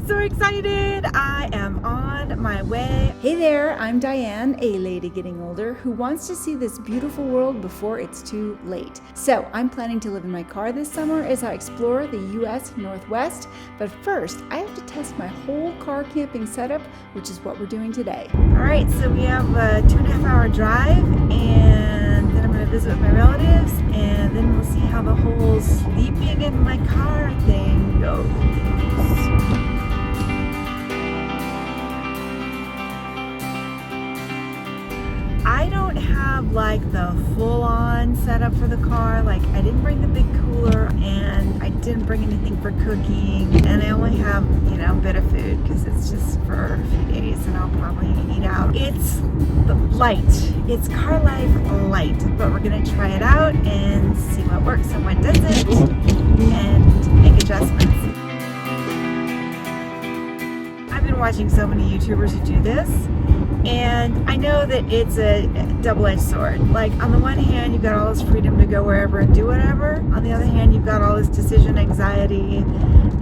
so excited. I am on my way. Hey there, I'm Diane, a lady getting older who wants to see this beautiful world before it's too late. So I'm planning to live in my car this summer as I explore the US Northwest. But first, I have to test my whole car camping setup, which is what we're doing today. All right, so we have a 2.5 hour drive, and then I'm going to visit with my relatives, and then we'll see how the whole sleeping in my car thing goes. I don't have like the full-on setup for the car. Like, I didn't bring the big cooler, and I didn't bring anything for cooking, and I only have, you know, a bit of food because it's just for a few days and I'll probably eat out. It's light. It's carlife light, but we're gonna try it out and see what works and what doesn't and make adjustments. I've been watching so many YouTubers who do this, and I know that it's a double-edged sword. Like, on the one hand, you've got all this freedom to go wherever and do whatever. On the other hand, you've got all this decision anxiety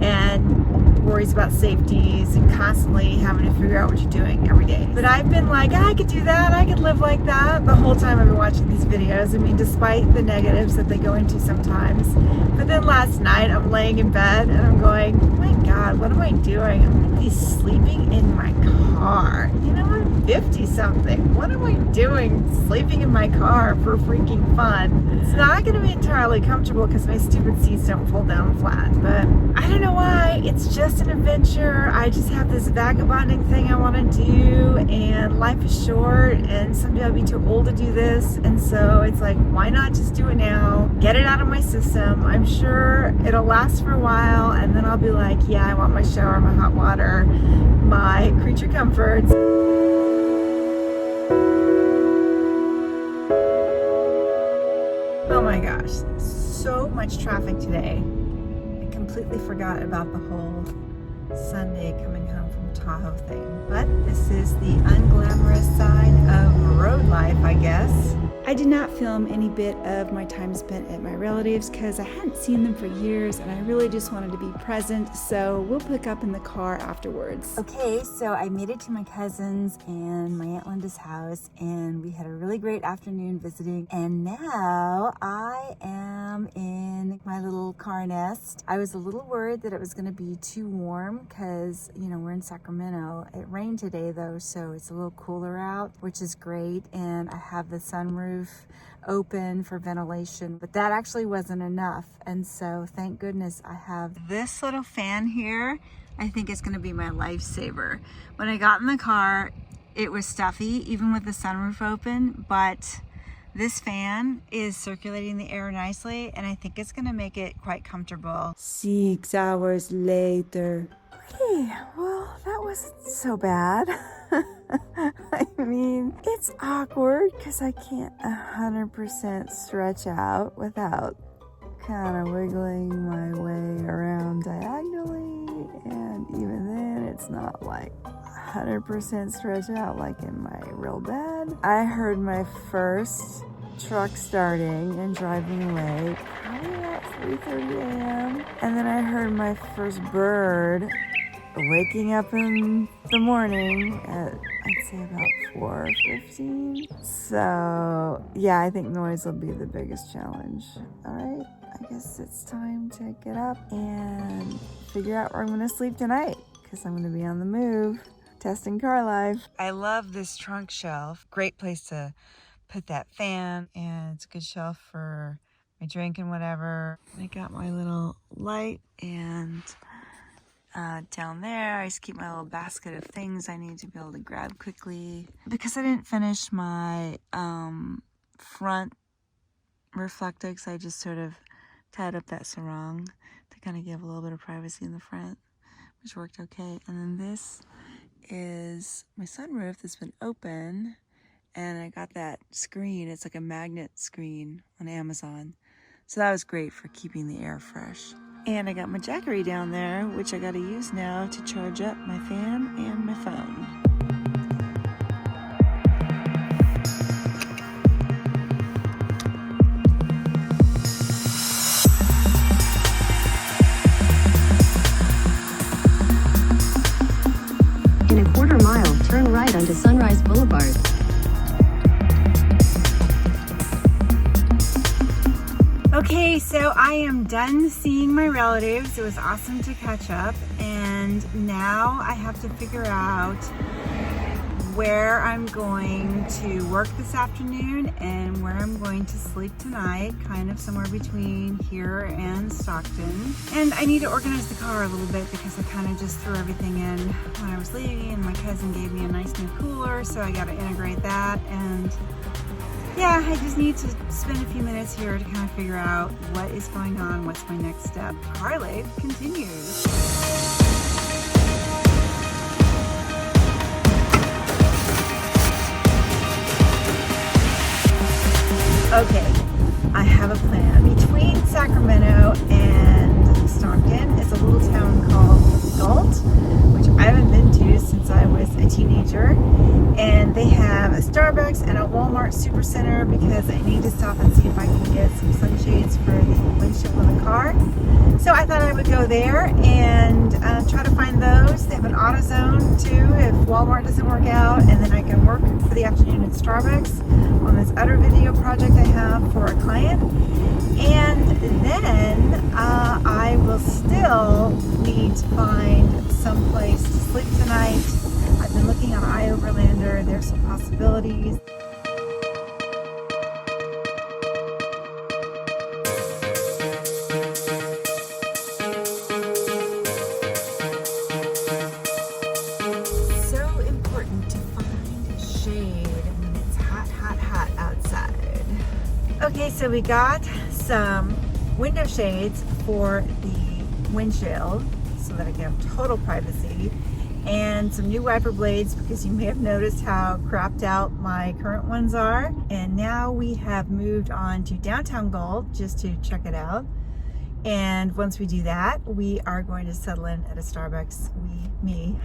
and worries about safeties and constantly having to figure out what you're doing every day. But I've been like, I could do that, I could live like that the whole time I've been watching these videos. I mean, despite the negatives that they go into sometimes. But then last night, I'm laying in bed and I'm going, oh my God, what am I doing? I'm gonna be sleeping in my car. You know, I'm 50-something. What am I doing sleeping in my car for freaking fun? It's not gonna be entirely comfortable because my stupid seats don't fold down flat, but I don't know why. It's just an adventure. I just have this vagabonding thing I want to do, and life is short, and someday I'll be too old to do this, and so it's like, why not just do it now, get it out of my system. I'm sure it'll last for a while, and then I'll be like, yeah, I want my shower, my hot water, my creature comforts. Oh my gosh, so much traffic today. I completely forgot about the whole Sunday coming home from Tahoe thing. But this is the unglamorous side of road life, I guess. I did not film any bit of my time spent at my relatives because I hadn't seen them for years and I really just wanted to be present, so we'll pick up in the car afterwards. Okay, so I made it to my cousin's and my Aunt Linda's house, and we had a really great afternoon visiting, and now I am in my little car nest. I was a little worried that it was going to be too warm because, you know, we're in Sacramento. It rained today though, so it's a little cooler out, which is great, and I have the sunroof open for ventilation, but that actually wasn't enough, and so thank goodness I have this little fan here. I think it's going to be my lifesaver. When I got in the car, it was stuffy even with the sunroof open, but this fan is circulating the air nicely, and I think it's going to make it quite comfortable. 6 hours later. Okay, well, that wasn't so bad. I mean, it's awkward because I can't 100% stretch out without kind of wiggling my way around diagonally, and even then it's not like 100% stretch out like in my real bed. I heard my first truck starting and driving away probably at 3:30 a.m. and then I heard my first bird waking up in the morning at, I'd say, about 4:15. So yeah, I think noise will be the biggest challenge. All right, I guess it's time to get up and figure out where I'm gonna sleep tonight because I'm gonna be on the move testing car life. I love this trunk shelf. Great place to put that fan, and it's a good shelf for my drink and whatever. I got my little light, and down there I just keep my little basket of things I need to be able to grab quickly. Because I didn't finish my front reflectix, I just sort of tied up that sarong to kind of give a little bit of privacy in the front, which worked okay. And then this is my sunroof that's been open, and I got that screen. It's like a magnet screen on Amazon, so that was great for keeping the air fresh. And I got my Jackery down there, which I got to use now to charge up my fan and my phone. right onto Sunrise Boulevard. Okay, so I am done seeing my relatives. It was awesome to catch up, and now I have to figure out where I'm going to work this afternoon and where I'm going to sleep tonight, kind of somewhere between here and Stockton. And I need to organize the car a little bit because I kind of just threw everything in when I was leaving, and my cousin gave me a nice new cooler, so I got to integrate that. And yeah, I just need to spend a few minutes here to kind of figure out what is going on, what's my next step. Car life continues. Okay, I have a plan. Between Sacramento and Stockton is a little town called Galt, which I haven't been to since I was a teenager. And they have a Starbucks and a Walmart Supercenter because I need to stop and see if I can get some sunshades for the windshield of the car. So I thought I would go there and try to find those. They have an AutoZone too if Walmart doesn't work out, and then I can work for the afternoon at Starbucks on this other video project I have for a client. And then I will still need to find some place to sleep tonight. I've been looking on iOverlander. There's some possibilities. So important to find shade when it's hot, hot, hot outside. Okay, so we got some window shades for the windshield so that I can have total privacy, and some new wiper blades because you may have noticed how crapped out my current ones are. And now we have moved on to downtown Galt just to check it out. And once we do that, we are going to settle in at a Starbucks, me.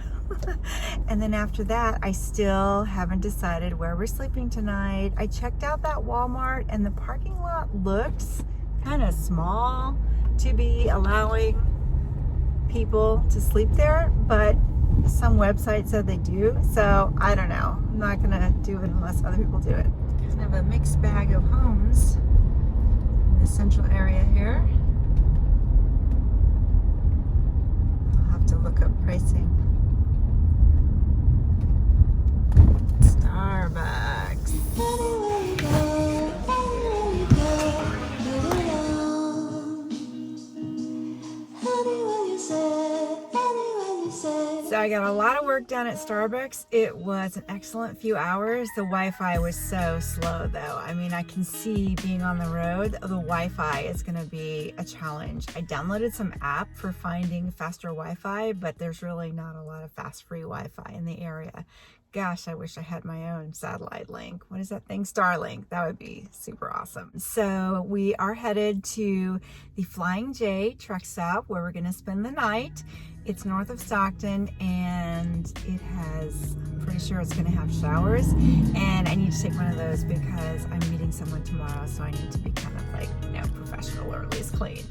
And then after that, I still haven't decided where we're sleeping tonight. I checked out that Walmart and the parking lot looks kind of small to be allowing people to sleep there, but some websites said they do, so I don't know. I'm not gonna do it unless other people do it. Kind of a mixed bag of homes in the central area here. I'll have to look up pricing. Starbucks. So I got a lot of work done at Starbucks. It was an excellent few hours. The Wi-Fi was so slow though. I mean, I can see being on the road, the Wi-Fi is gonna be a challenge. I downloaded some app for finding faster Wi-Fi, but there's really not a lot of fast free Wi-Fi in the area. Gosh, I wish I had my own satellite link. What is that thing? Starlink. That would be super awesome. So we are headed to the Flying J truck stop where we're gonna spend the night. It's north of Stockton, and it has, I'm pretty sure it's gonna have showers, and I need to take one of those because I'm meeting someone tomorrow, so I need to be kind of like, you know, professional or at least clean.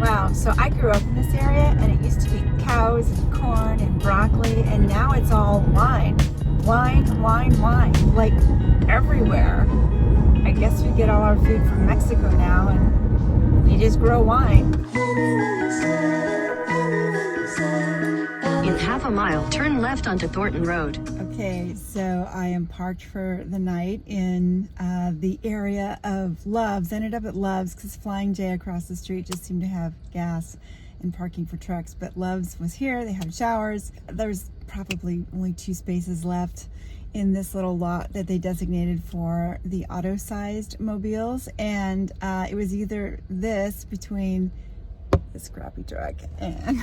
Wow, so I grew up in this area and it used to be cows and corn and broccoli, and now it's all wine. Wine, wine, wine, like everywhere. I guess we get all our food from Mexico now and we just grow wine. In half a mile, turn left onto Thornton Road. Okay, so I am parked for the night in the area of Love's. Ended up at Love's because Flying J across the street just seemed to have gas and parking for trucks. But Love's was here, they had showers. There's probably only 2 spaces left in this little lot that they designated for the auto-sized mobiles. And it was either this between this crappy truck and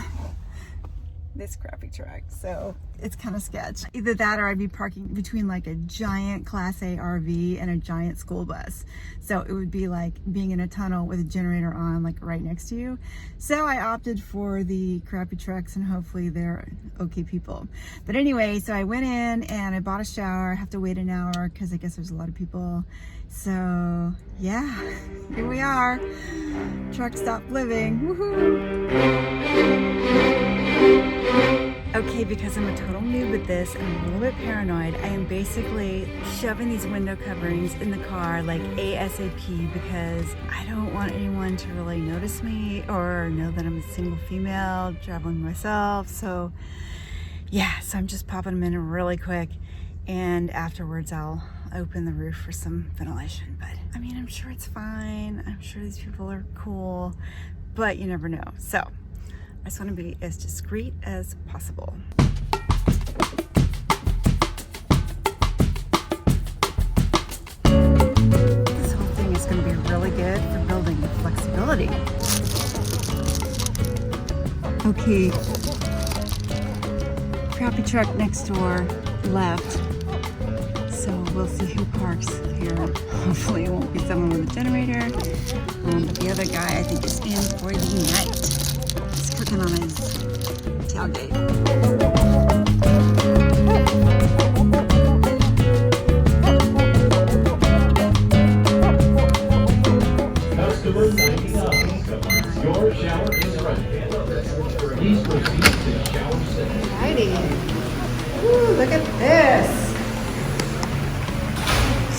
this crappy truck, so it's kind of sketch. Either that or I'd be parking between like a giant Class A RV and a giant school bus, so it would be like being in a tunnel with a generator on like right next to you. So I opted for the crappy trucks, and hopefully they're okay people. But anyway, so I went in and I bought a shower. I have to wait an hour because I guess there's a lot of people. So yeah, Here we are. Truck stop living. Woohoo! Okay, because I'm a total noob at this and I'm a little bit paranoid, I am basically shoving these window coverings in the car like ASAP because I don't want anyone to really notice me or know that I'm a single female traveling myself. So yeah, so I'm just popping them in really quick, and afterwards I'll open the roof for some ventilation. But I mean, I'm sure it's fine. I'm sure these people are cool, but you never know. So I just want to be as discreet as possible. This whole thing is going to be really good for building flexibility. Okay, crappy truck next door left, so we'll see who parks here. Hopefully it won't be someone with a generator, but the other guy I think is in for the night. Cooking on his tailgate. Customer 99. Your shower is ready. Please proceed to the shower center. Alrighty. Ooh, look at this.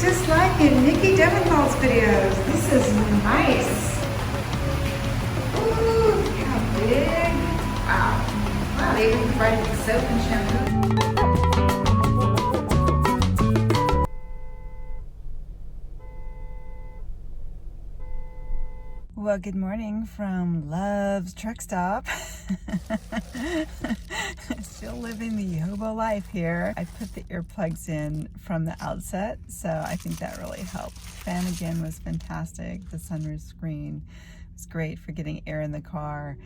Just like in Nikki Devonfall's videos. This is nice. Big. Wow. Wow, they even provided the soap and shampoo. Well, good morning from Love's Truck Stop. Still living the hobo life here. I put the earplugs in from the outset, so I think that really helped. Fan again was fantastic. The sunroof screen was great for getting air in the car.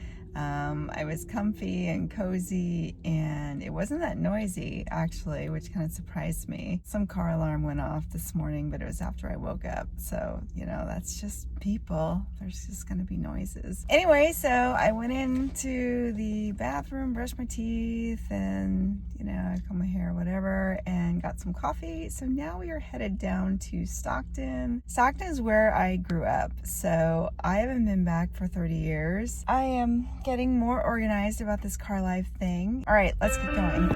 I was comfy and cozy, and it wasn't that noisy actually, which kind of surprised me. Some car alarm went off this morning, but it was after I woke up, so you know, that's just people. There's just gonna be noises. Anyway, so I went into the bathroom, brushed my teeth, and you know, I combed my hair, whatever, and got some coffee. So now we are headed down to Stockton. Stockton is where I grew up, so I haven't been back for 30 years. I am getting more organized about this car life thing. All right, let's get going.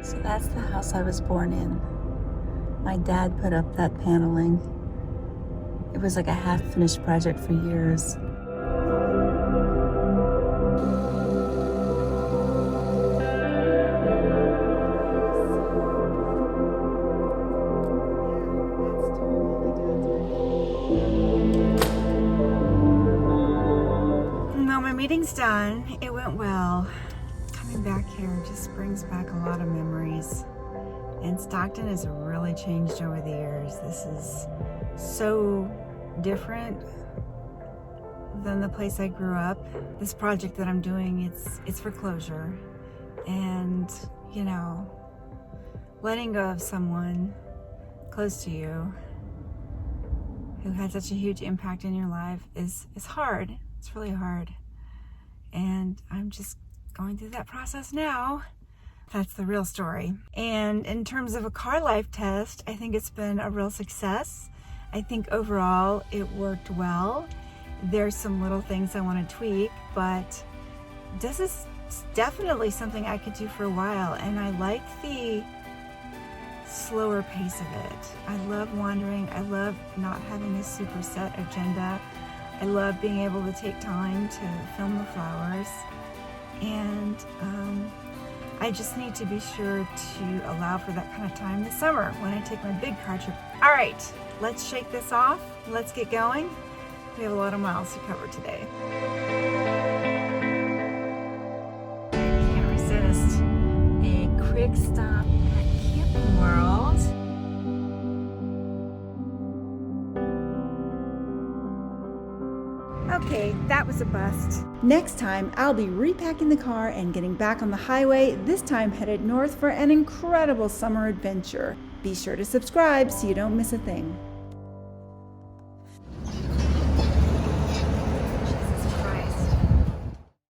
So that's the house I was born in. My dad put up that paneling. It was like a half-finished project for years. Meeting's done. It went well. Coming back here just brings back a lot of memories. And Stockton has really changed over the years. This is so different than the place I grew up. This project that I'm doing, it's for closure. And, you know, letting go of someone close to you who had such a huge impact in your life is hard. It's really hard. And I'm just going through that process now. That's the real story. And in terms of a car life test, I think it's been a real success. I think overall it worked well. There's some little things I want to tweak, but this is definitely something I could do for a while. And I like the slower pace of it. I love wandering. I love not having a super set agenda. I love being able to take time to film the flowers, and I just need to be sure to allow for that kind of time this summer when I take my big car trip. All right, let's shake this off. Let's get going. We have a lot of miles to cover today. Can't resist a quick stop at Camping World. Okay, that was a bust. Next time, I'll be repacking the car and getting back on the highway, this time headed north for an incredible summer adventure. Be sure to subscribe so you don't miss a thing.